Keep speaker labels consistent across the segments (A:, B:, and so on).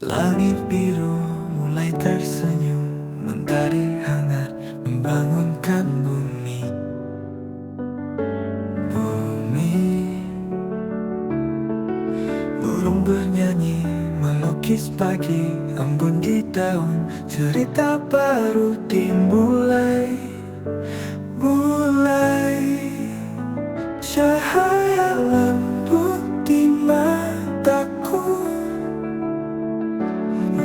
A: Langit biru mulai tersenyum, mentari hangat membangunkan bumi. Bumi, burung bernyanyi melukis pagi, embun di daun, cerita baru dimulai. Cahaya lembut di mataku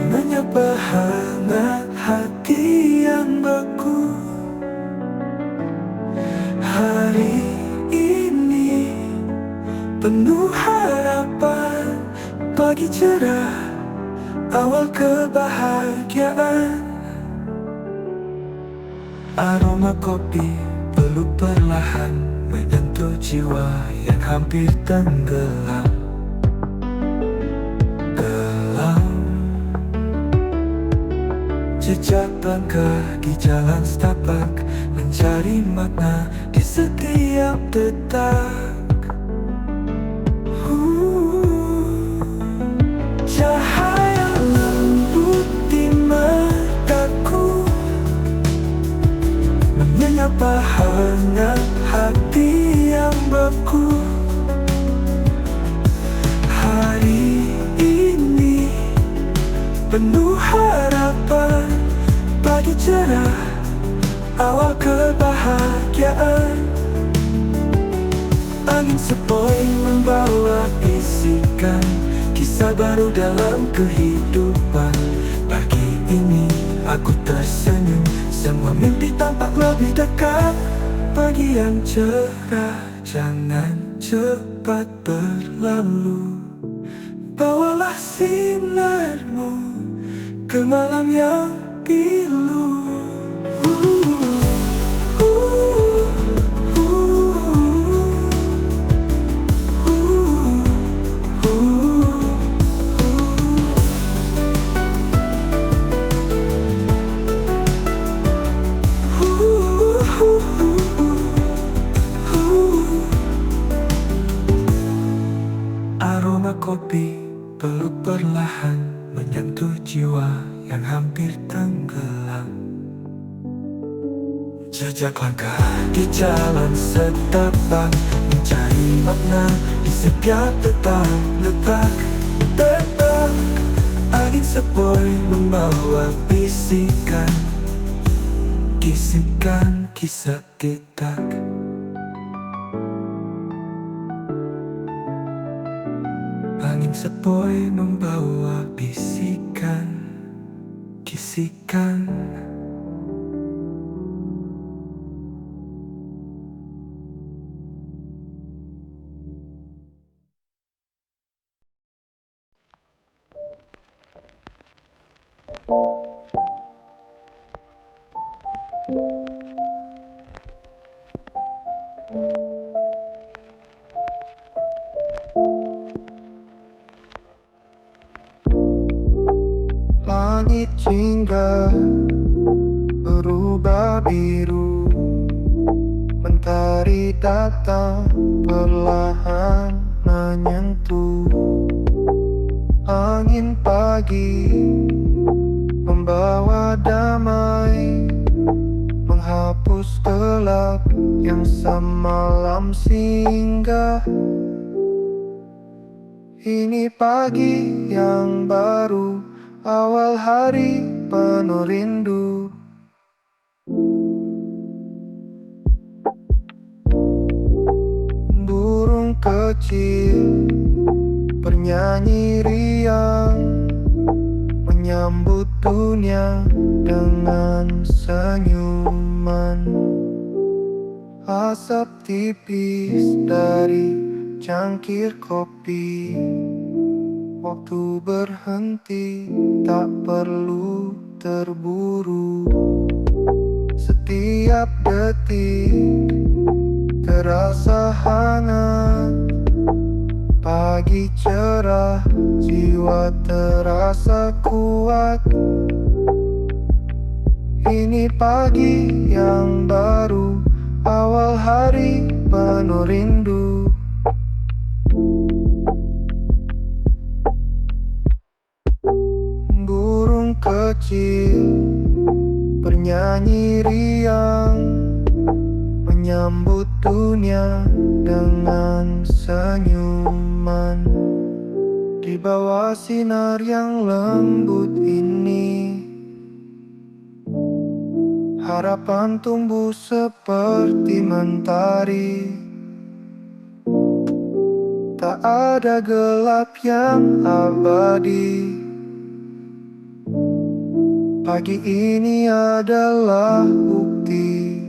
A: menyapa hangat hati yang beku. Hari ini penuh harapan, pagi cerah, awal kebahagiaan. Aroma kopi peluk perlahan menyentuh jiwa yang hampir tenggelam. Jejak langkah di jalan setapak, mencari makna di setiap detak. Cahaya lembut di mataku menyapa hangat hati yang beku. Hari ini penuh harapan, pagi cerah, awal kebahagiaan. Angin sepoi membawa bisikan kisah baru dalam kehidupan. Pagi ini aku tersenyum, semua mimpi tampak lebih dekat. Pagi yang cerah, jangan cepat berlalu. Bawalah sinarmu ke malam yang pilu. Aroma kopi peluk perlahan menyentuh jiwa yang hampir tenggelam. Jejak langkah di jalan setapak, mencari makna di setiap letak. Angin sepoi membawa bisikan kisah detak. Angin sepoi membawa bisikan.
B: Langit hingga berubah biru, mentari datang perlahan menyentuh. Angin pagi membawa damai, menghapus gelap yang semalam singgah. Ini pagi yang baru, awal hari penuh rindu. Burung kecil bernyanyi riang, menyambut dunia dengan senyuman. Asap tipis dari cangkir kopi, waktu berhenti, tak perlu terburu. Setiap detik terasa hangat, pagi cerah, jiwa terasa kuat. Ini pagi yang baru, awal hari penuh rindu. kecil bernyanyi riang, menyambut dunia dengan senyuman. Di bawah sinar yang lembut ini, harapan tumbuh seperti mentari. Tak ada gelap yang abadi. Pagi ini adalah bukti.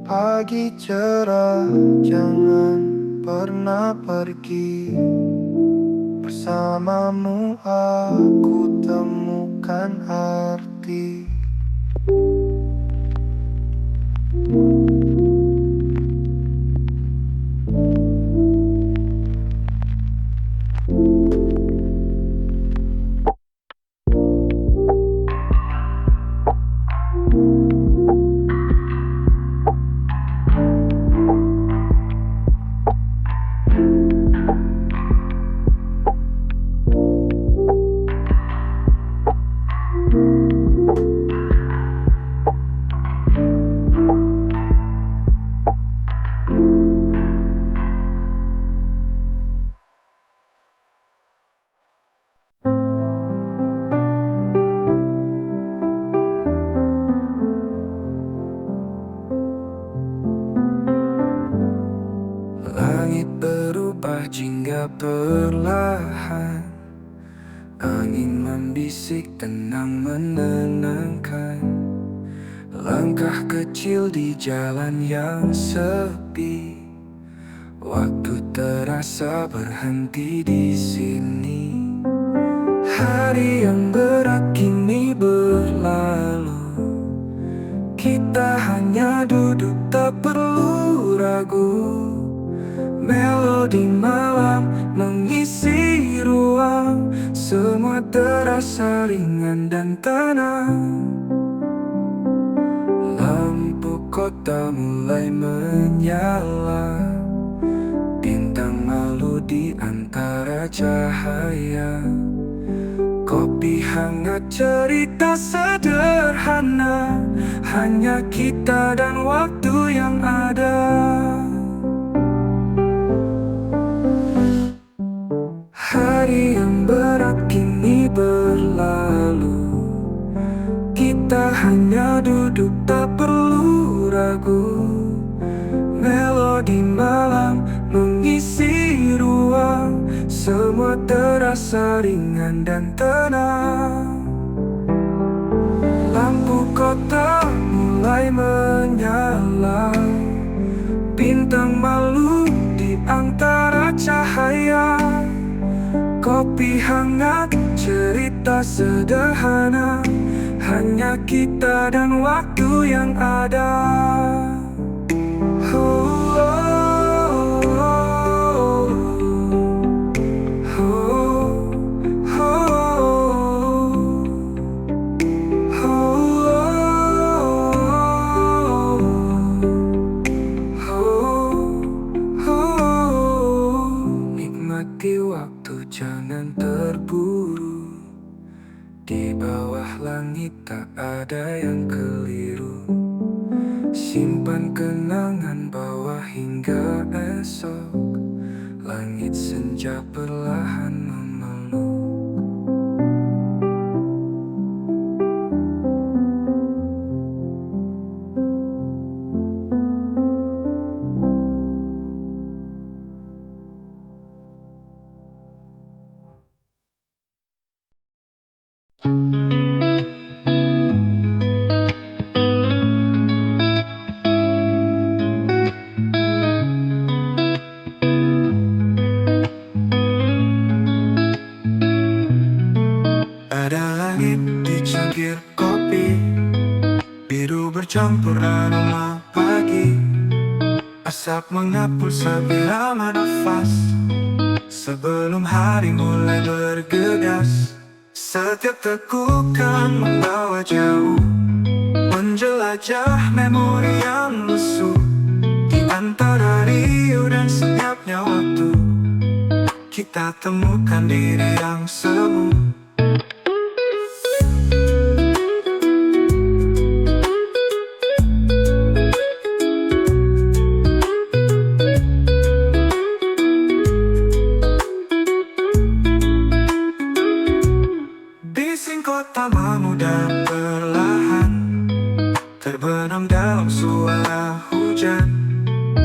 B: Pagi cerah, jangan pernah pergi. Bersamamu aku temukan arti.
A: Langit berubah jingga perlahan. Angin membisik tenang menenangkan. Langkah kecil di jalan yang sepi. Waktu terasa berhenti di sini. Hari yang berat kini berlalu. Kita hanya duduk tak perlu ragu. Melodi malam mengisi ruang. Semua terasa ringan dan tenang. Lampu kota mulai menyala. Bintang malu di antara cahaya. Kopi hangat, cerita sederhana. Hanya kita dan waktu yang ada. Hari yang berat kini berlalu. Kita hanya duduk tak perlu ragu. Melodi malam mengisi ruang. Semua terasa ringan dan tenang. Lampu kota mulai menyala. Bintang malu di antara cahaya. Kopi hangat, cerita sederhana. Hanya kita dan waktu yang ada. Nikmati waktu, jangan terburu. Di bawah langit tak ada yang keliru. Simpan kenangan, bawa hingga esok. Langit senja perlahan memeluk. Ada langit di cangkir kopi, biru bercampur aroma pagi. Asap mengapul sebelum nafas, sebelum hari mulai bergegas. Setiap tegukan membawa jauh, menjelajah memori yang lusuh. Di antara riuh dan senyapnya waktu, kita temukan diri yang semu. Bising kota memudah perlahan, terbenam dalam suara hujan.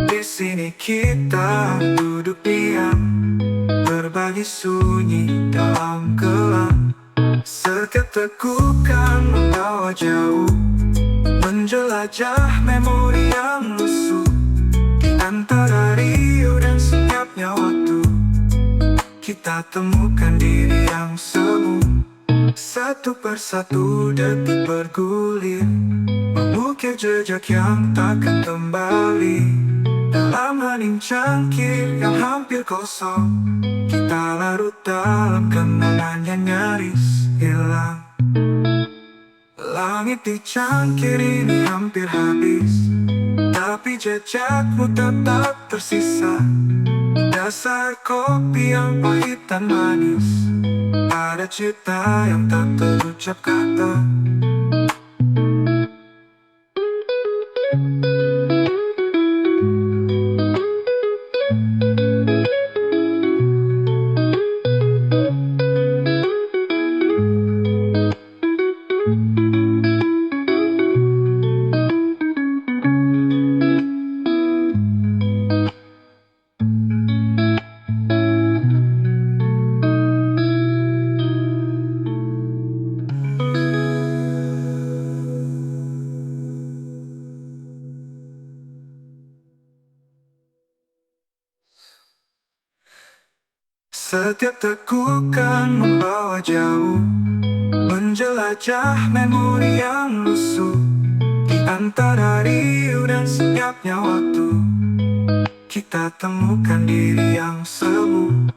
A: Di sini kita duduk diam, berbagi sunyi dalam gelap. Setiap tegukan membawa jauh, menjelajah memori yang lusuh. Di antara riuh dan senyapnya waktu, kita temukan diri yang semu. Satu persatu detik bergulir, mengukir jejak yang takkan kembali. Dalam hening cangkir yang hampir kosong, kita larut dalam kenangan yang nyaris hilang. Langit di cangkir ini hampir habis, tapi jejakmu tetap tersisa. Dasar kopi yang pahit dan manis, ada cerita yang tak terucap kata. Setiap tegukan membawa jauh, menjelajah memori yang lusuh. Di antara riuh dan senyapnya waktu, kita temukan diri yang semu.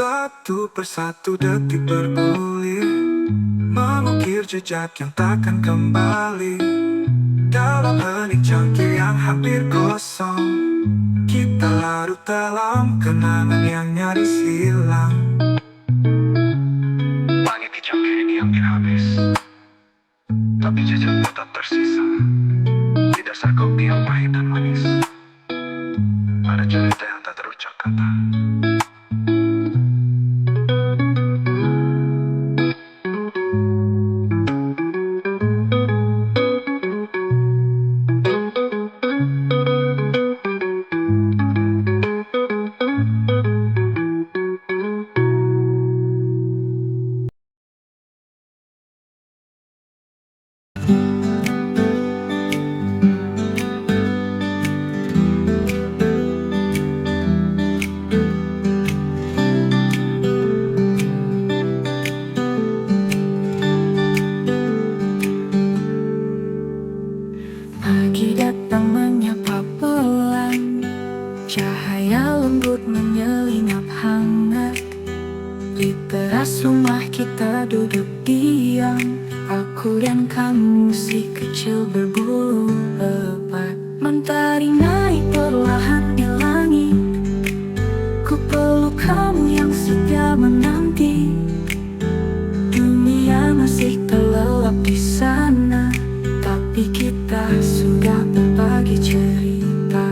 A: Satu persatu detik bergulir, mengukir jejak yang takkan kembali. Dalam hening cangkir yang hampir kosong, kita larut dalam kenangan yang nyaris hilang. Langit di cangkir ini hampir habis, tapi jejak tetap tersisa. Di dasar kopi yang pahit dan manis, ada cerita yang tak terucap kata.
C: Pagi datang menyapa pelan, cahaya lembut menyelinap hangat. Di teras rumah kita duduk diam, aku dan kamu si kecil berbulu lebat. Mentari naik perlahan di langit, ku peluk kamu yang setia menanti. Dunia masih terlelap di sana, tapi kita sudah berbagi cerita.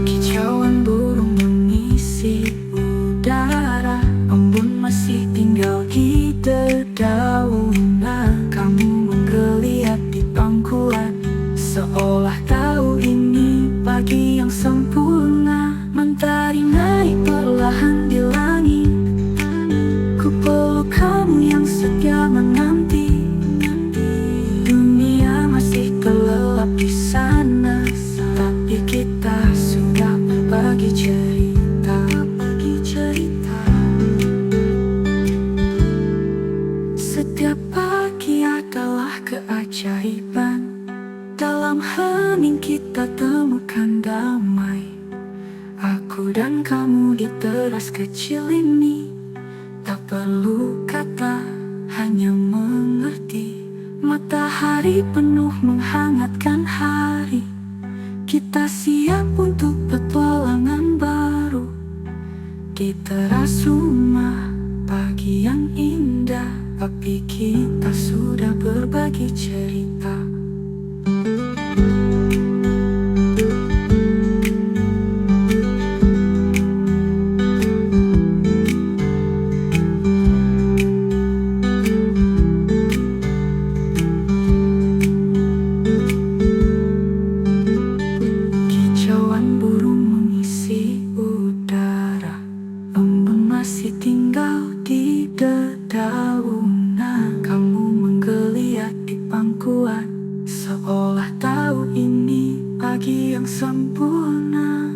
C: Kicauan burung mengisi udara, embun masih tinggal di dedaunan. Kamu menggeliat di pangkuan, seolah tahu ini pagi yang sempurna. Mentari naik perlahan keajaiban. Dalam hening kita temukan damai. Aku dan kamu di teras kecil ini, tak perlu kata, hanya mengerti. Matahari penuh menghangatkan hari. Kita siap untuk petualangan baru. Di teras rumah, pagi yang indah, tapi kita sudah berbagi cerita. Kicauan burung mengisi udara, embun masih tinggal di dedaunan. Kamu menggeliat di pangkuan, seolah tahu ini pagi yang sempurna.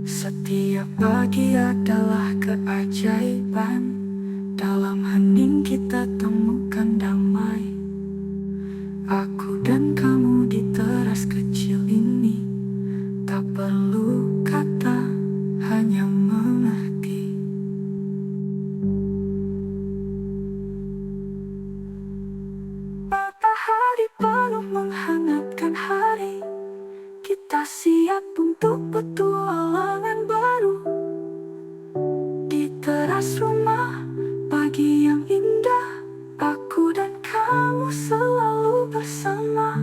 C: Setiap pagi adalah keajaiban. Dalam hening kita temukan damai. Aku dan kamu di teras kecil ini, tak perlu kata, hanya mengerti. Matahari penuh menghangatkan hari. Kita siap untuk petualangan baru. Di teras rumah, pagi yang indah, aku dan kamu selalu bersama.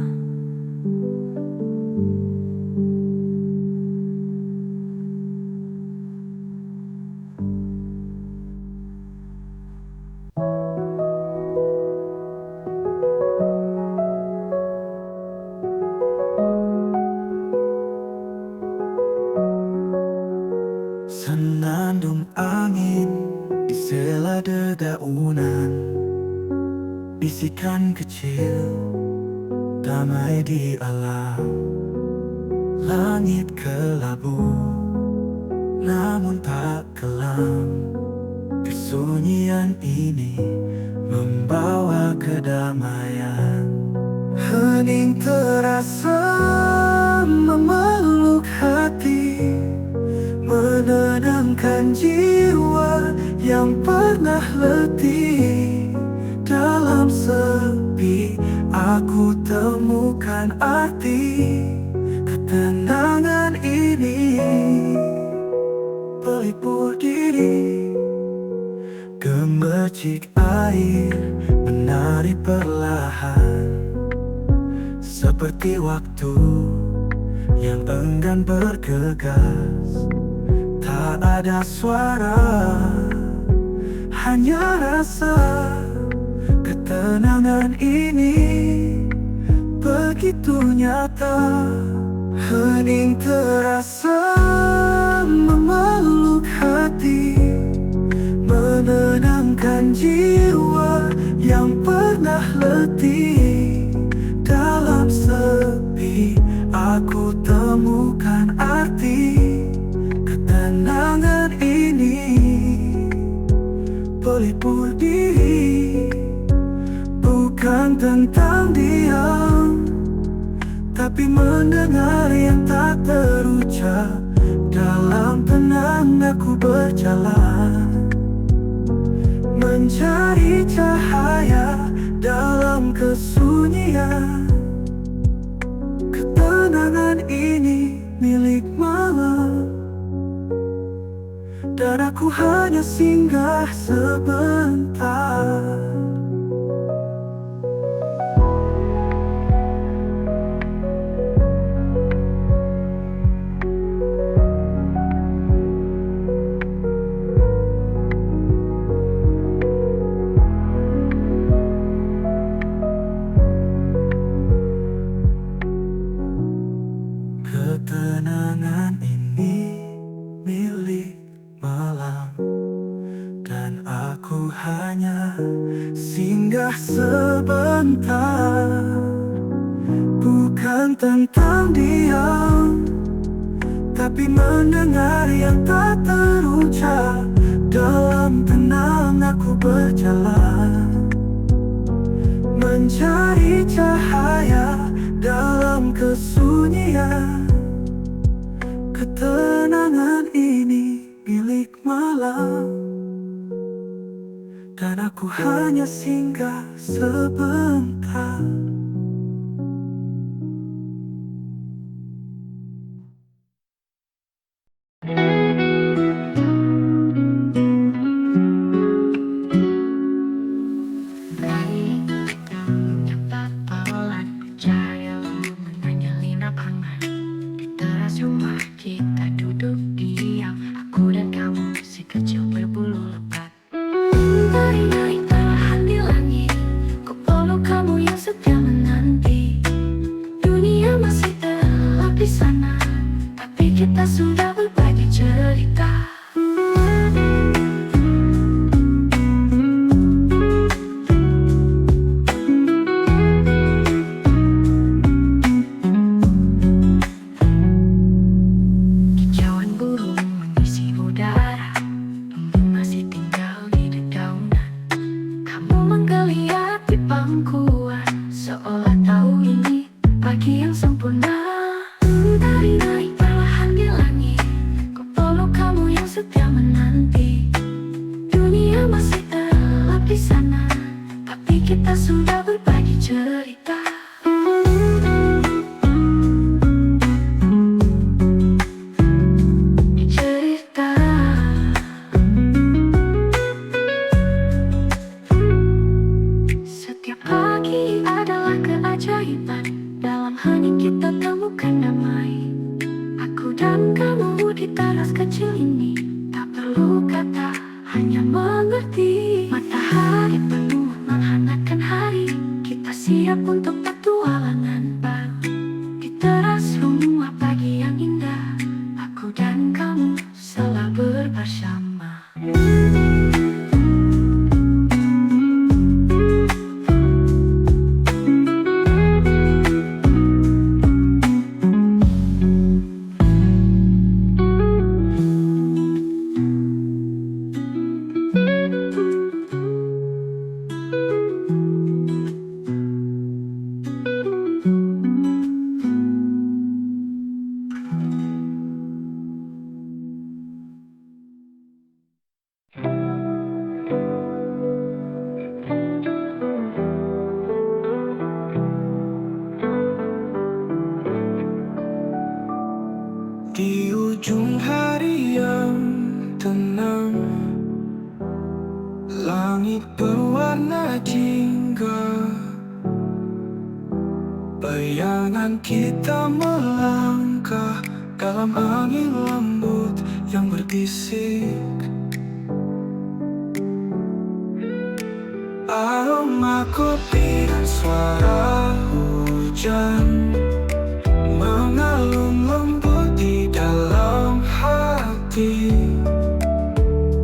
B: Senandung angin di sela dedaunan, bisikan kecil damai di alam. Langit kelabu namun tak kelam. Kesunyian ini membawa kedamaian. Hening terasa memeluk hati, menenangkan jiwa yang pernah letih. Dalam sepi aku temukan arti ketenangan ini. Pelipur diri, gemercik air menari perlahan, seperti waktu yang enggan bergegas. Tak ada suara, hanya rasa. Ketenangan ini begitu nyata. Hening terasa memeluk hati, menenangkan jiwa yang pernah letih. Dalam sepi aku temukan arti ketenangan ini. Pelipur diri bukan tentang diam, tapi mendengar yang tak terucap. Dalam tenang aku berjalan, mencari cahaya dalam kesunyian. Ketenangan ini milik malam, dan aku hanya singgah sebentar. Ketenangan ini milik malam, dan aku hanya singgah sebentar. Bukan tentang diam, tapi mendengar yang tak terucap. Dalam tenang aku berjalan, mencari cahaya dalam kesunyian. Ketenangan ini milik malam, dan aku hanya singgah sebentar.
C: Rumah kita duduk diam, aku dan kamu si kecil berbulu lebat. Naik perlahan di langit, ku peluk kamu yang setia menanti. Dunia masih gelap di sana, tapi kita sudah berbagi cerita. Seolah tahu ini pagi yang sempurna. Naik perlahan di langit, ku peluk kamu yang setia menanti. Dunia masih gelap di sana, tapi kita sudah berbagi cerita. Setiap pagi adalah keajaiban, dalam hening kita temukan damai. Aku dan kamu di teras kecil ini, tak perlu kata, hanya mengerti. Matahari penuh menghangatkan hari, kita siap untuk petualangan baru. Di teras rumah pagi yang indah, aku dan kamu selalu bersama.
B: Di ujung hari yang tenang, langit berwarna jingga. Bayangan kita melangkah dalam angin lembut yang berbisik. Aroma kopi dan suara hujan mengalun lembut di dalam hati.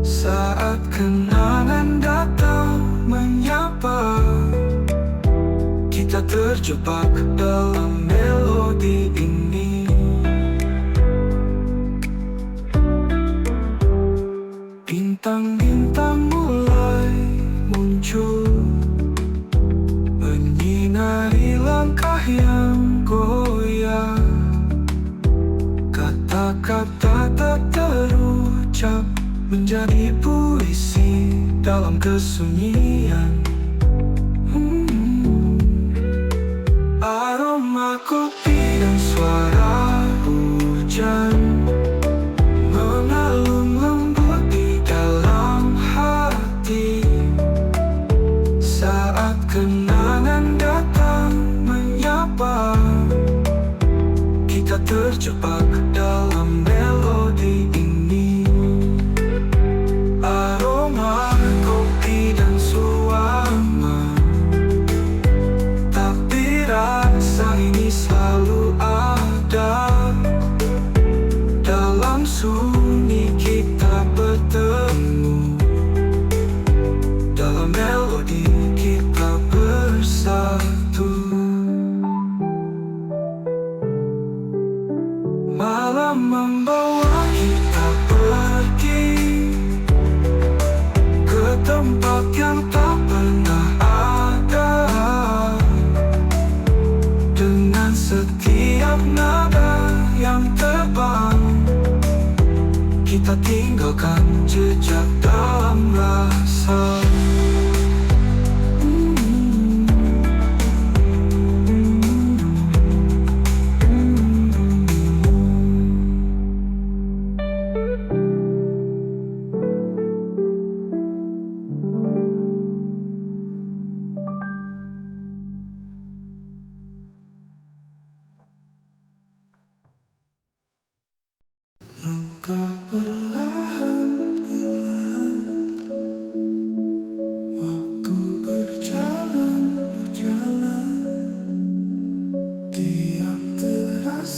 B: Saat kenangan datang menyapa, kita terjebak dalam melodi ini. Bintang-bintang mulai muncul, menyinari langkah yang goyah. Kata-kata tak terucap menjadi puisi dalam kesunyian. Aroma kopi dan suara hujan mengalun lembut di dalam hati. Saat kenangan datang menyapa, kita terjebak dalam melodi ini. Aroma kopi dan suara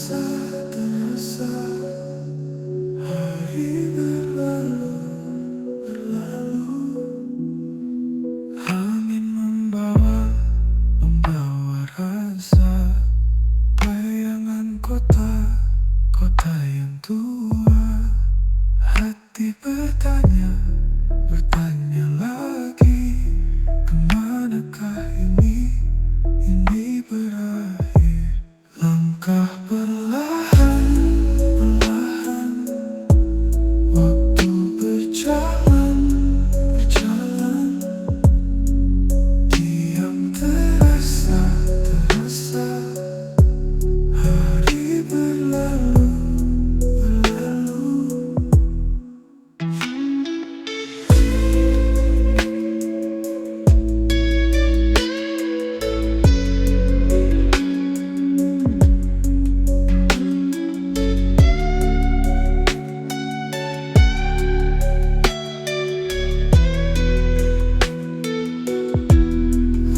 B: terasa hari berlalu, angin membawa rasa bayangan kota, kota yang tua. Hati bertanya lagi, kemanakah ini berakhir? Langkah perlahan, waktu berjalan, diam terasa, hari berlalu.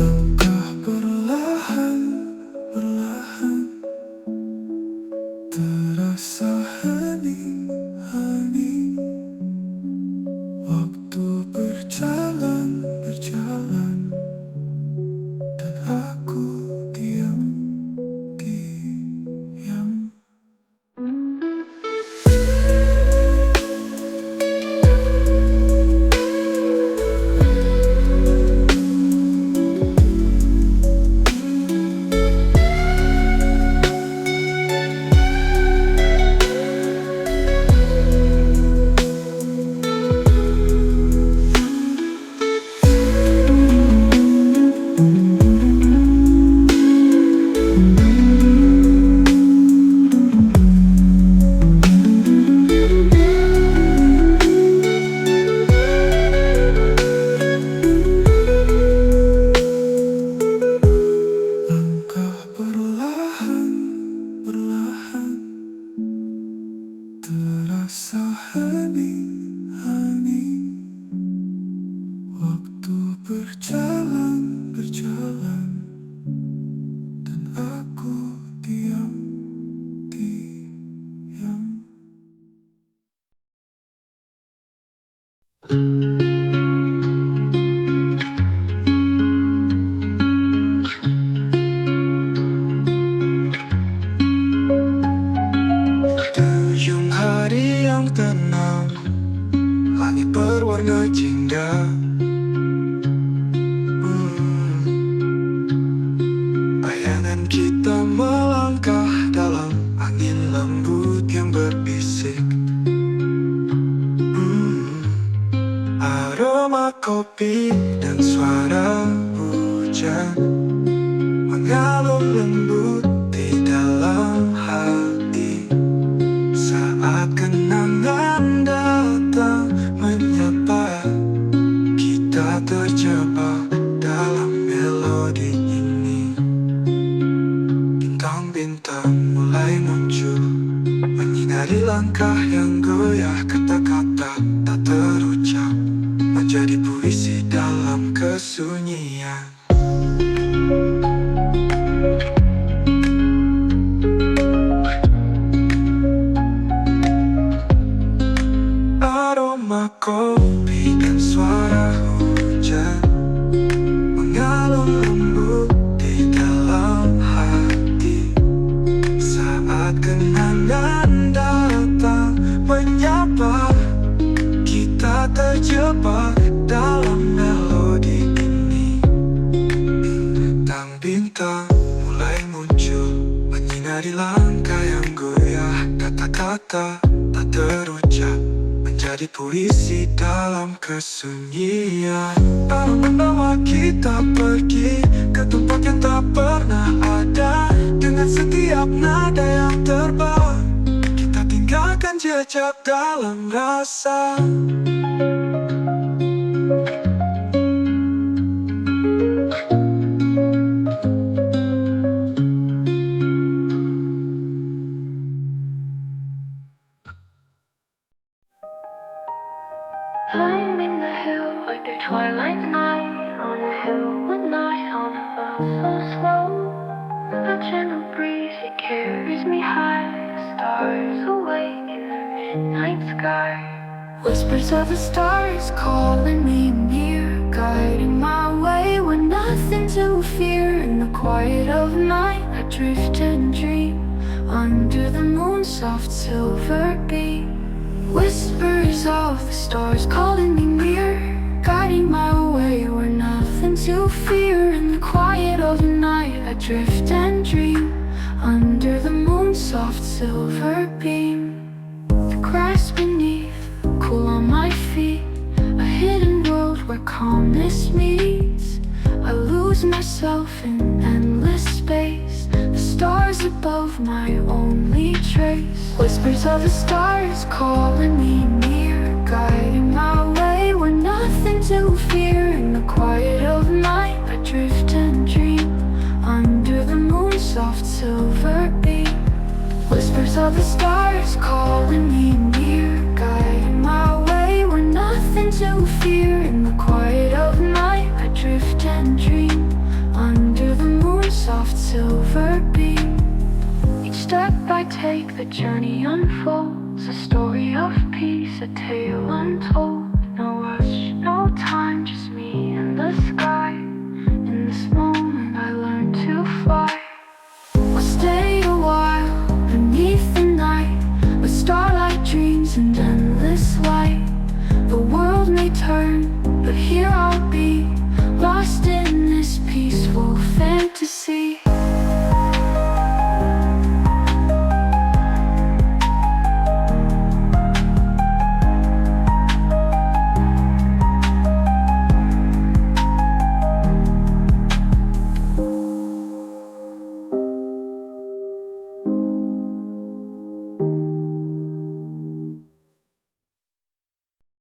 B: Langkah perlahan, terasa hening, waktu berjalan, dan aku diam. Langkah perlahan, terasa hening, waktu berjalan, dan aku diam. Ujung hari yang tenang, langit berwarna jingga. Bayangan kita melangkah dalam angin lembut yang berbisik. Aroma kopi dan suara hujan mengalun lembut di dalam hati. Saat kenangan datang menyapa, kita terjebak dalam melodi ini. Bintang-bintang mulai muncul, menyinari langkah yang goyah. Kata-kata tak terucap menjadi puisi dalam kesunyian. Aroma kopi dan suara hujan mengalun lembut di dalam hati. Saat kenangan datang menyapa, kita terjebak dalam melodi ini. Bintang-bintang mulai muncul, menyinari langkah yang goyah. Kata-kata tak terucap menjadi puisi dalam kesunyian. Aroma membawa kita pergi ke tempat yang tak pernah ada. Dengan setiap nada yang terbawa, kita tinggalkan jejak dalam rasa.
C: I'm in the hill like the twilight night, on a hill one night on a bus so slow. A gentle breeze, it carries me high Whispers of the stars calling me near, guiding my way with nothing to fear. In the quiet of night I drift and dream, under the moon's soft silver beam. Whispers of the stars calling me near, guiding my way where nothing to fear. In the quiet of the night I drift and dream, under the moon's soft silver beam. The grass beneath, cool on my feet, a hidden world where calmness meets. I lose myself in endless space, the stars above my only trace. Whispers of the stars calling me near, guiding my way where nothing to fear. In the quiet of night I drift and dream, under the moon's soft silver beam. Whispers of the stars calling me near, guiding my way where nothing to fear. In the quiet of night I drift and dream, under the moon's soft silver beam. Each step I take, the journey unfolds, a story of peace, a tale untold. No rush, no time, just me and the sky. In this moment I learn to fly. I'll stay a while beneath the night, with starlight dreams and endless light. The world may turn, but here I